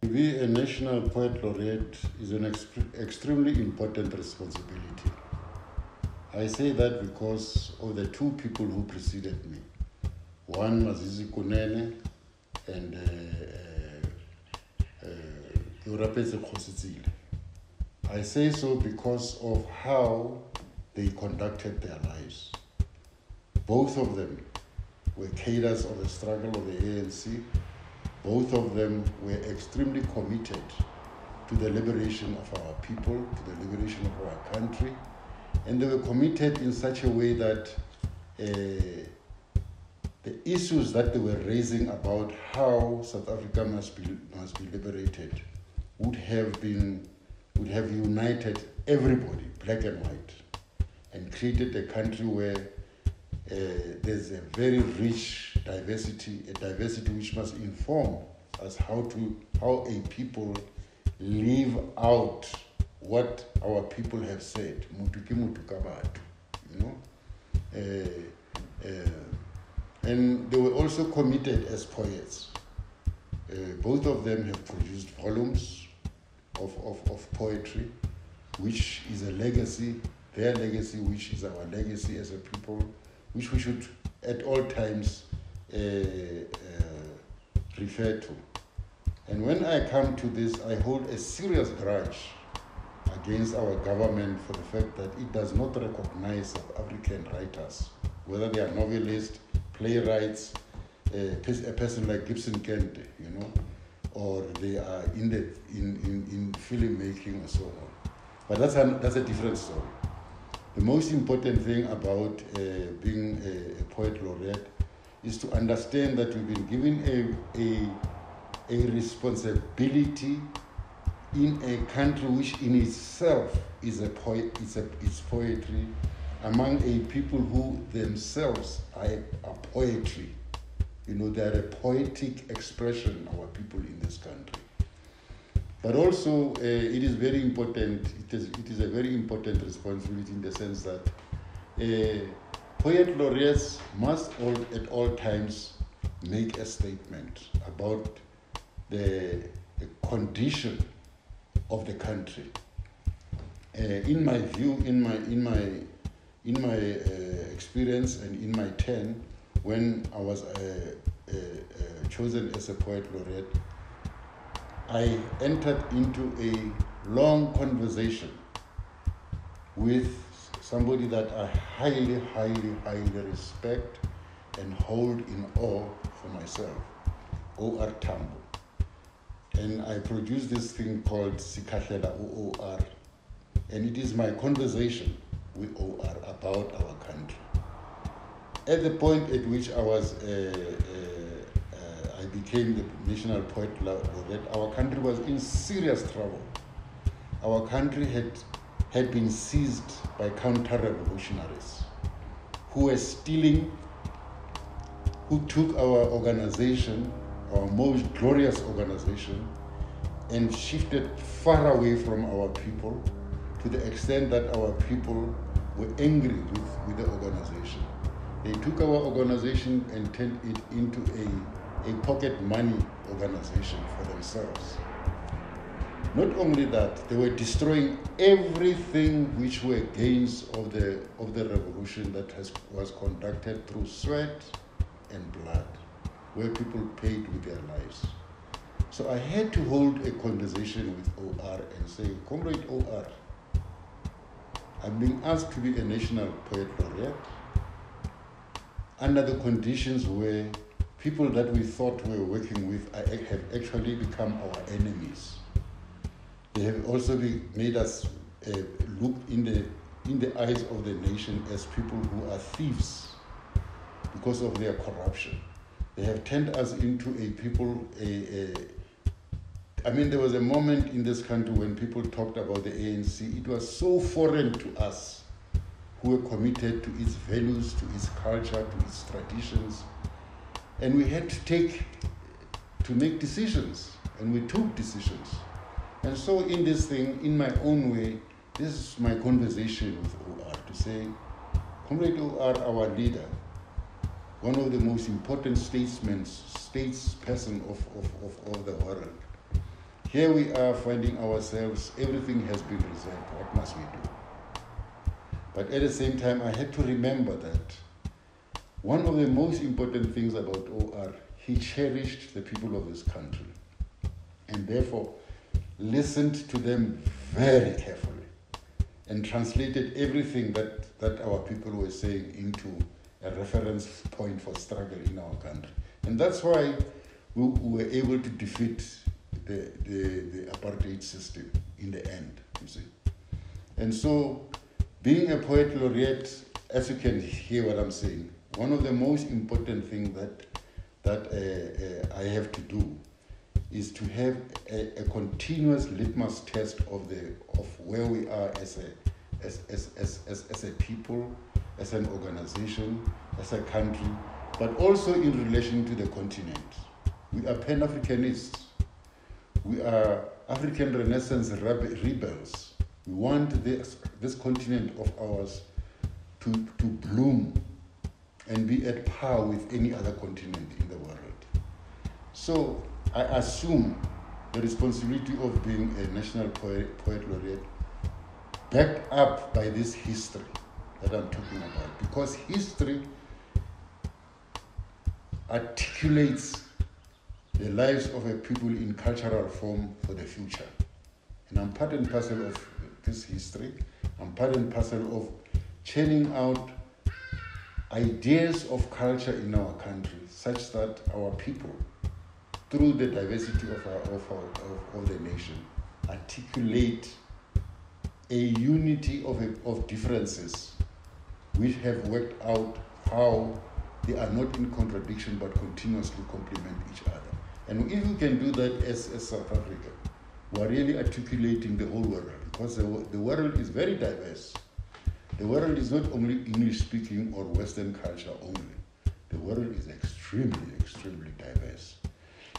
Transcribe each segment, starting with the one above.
To be a national poet laureate is an extremely important responsibility. I say that because of the two people who preceded me. One, Mazizi Kunene, and Eurapese Khositsile. I say so because of how they conducted their lives. Both of them were cadres of the struggle of the ANC. Both of them were extremely committed to the liberation of our people, to the liberation of our country. And they were committed in such a way that the issues that they were raising about how South Africa must be liberated would have united everybody, black and white, and created a country where there's a very rich diversity, a diversity which must inform us how a people live out what our people have said, mutu ki mutu ka batho, and they were also committed as poets. Both of them have produced volumes of poetry, which is a legacy, their legacy, which is our legacy as a people, which we should at all times refer to. And when I come to this, I hold a serious grudge against our government for the fact that it does not recognize South African writers, whether they are novelists, playwrights, a person like Gibson Kente, or they are in filmmaking and so on. But that's a different story. The most important thing about being a poet laureate is to understand that we've been given a responsibility in a country which in itself is it's poetry, among a people who themselves are poetry. They are a poetic expression, our people in this country. But also, it is very important, it is a very important responsibility in the sense that poet laureates must at all times make a statement about the condition of the country. In my view, in my experience, and in my turn, when I was chosen as a poet laureate, I entered into a long conversation with somebody that I highly, highly, highly respect and hold in awe for myself, O.R. Tambo. And I produced this thing called Sikahlela O.R. And it is my conversation with O.R. about our country. At the point at which I became the National Poet Laureate, our country was in serious trouble. Our country had been seized by counter-revolutionaries who were stealing, who took our organization, our most glorious organization, and shifted far away from our people to the extent that our people were angry with the organization. They took our organization and turned it into a pocket money organization for themselves. Not only that, they were destroying everything which were gains of the revolution that was conducted through sweat and blood, where people paid with their lives. So I had to hold a conversation with O.R. and say, Comrade O.R., I'm being asked to be a National Poet Laureate under the conditions where people that we thought we were working with have actually become our enemies. They have also made us look in the eyes of the nation as people who are thieves because of their corruption. They have turned us into a people, there was a moment in this country when people talked about the ANC. It was so foreign to us who were committed to its values, to its culture, to its traditions. And we had to make decisions, and we took decisions. And so in this thing, in my own way, this is my conversation with O.R. to say, Comrade O.R., our leader, one of the most important statesperson of the world, here we are finding ourselves, everything has been reserved. What must we do? But at the same time, I had to remember that one of the most important things about OR, he cherished the people of this country and therefore listened to them very carefully and translated everything that our people were saying into a reference point for struggle in our country. And that's why we were able to defeat the apartheid system in the end, you see. And so, being a poet laureate, as you can hear what I'm saying, one of the most important things that I have to do is to have a continuous litmus test of where we are as a people, as an organization, as a country, but also in relation to the continent. We are Pan-Africanists. We are African Renaissance rebels. We want this continent of ours to bloom and be at par with any other continent in the world. So I assume the responsibility of being a national poet laureate backed up by this history that I'm talking about, because history articulates the lives of a people in cultural form for the future. And I'm part and parcel of this history. I'm part and parcel of churning out ideas of culture in our country such that our people, through the diversity of the nation, articulate a unity of differences which have worked out how they are not in contradiction but continuously complement each other. And if we can do that as South Africa, we are really articulating the whole world, because the world is very diverse. The world is not only English speaking or Western culture only. The world is extremely, extremely diverse.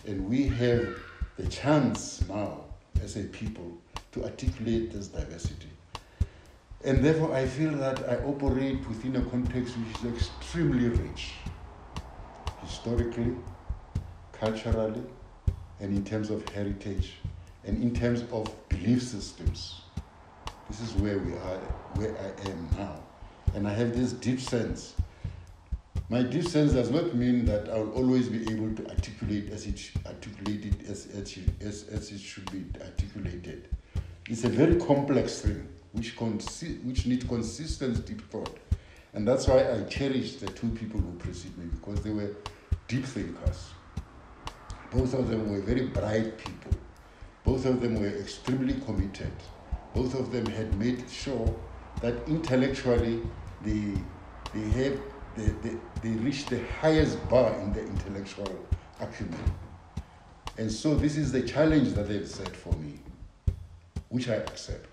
And we have the chance now as a people to articulate this diversity. And therefore I feel that I operate within a context which is extremely rich, historically, culturally, and in terms of heritage, and in terms of belief systems. This is where we are, where I am now. And I have this deep sense. My deep sense does not mean that I'll always be able to articulate as it should be articulated. It's a very complex thing which needs consistent deep thought. And that's why I cherish the two people who preceded me, because they were deep thinkers. Both of them were very bright people. Both of them were extremely committed. Both of them had made sure that intellectually they reached the highest bar in the intellectual acumen. And so this is the challenge that they've set for me, which I accept.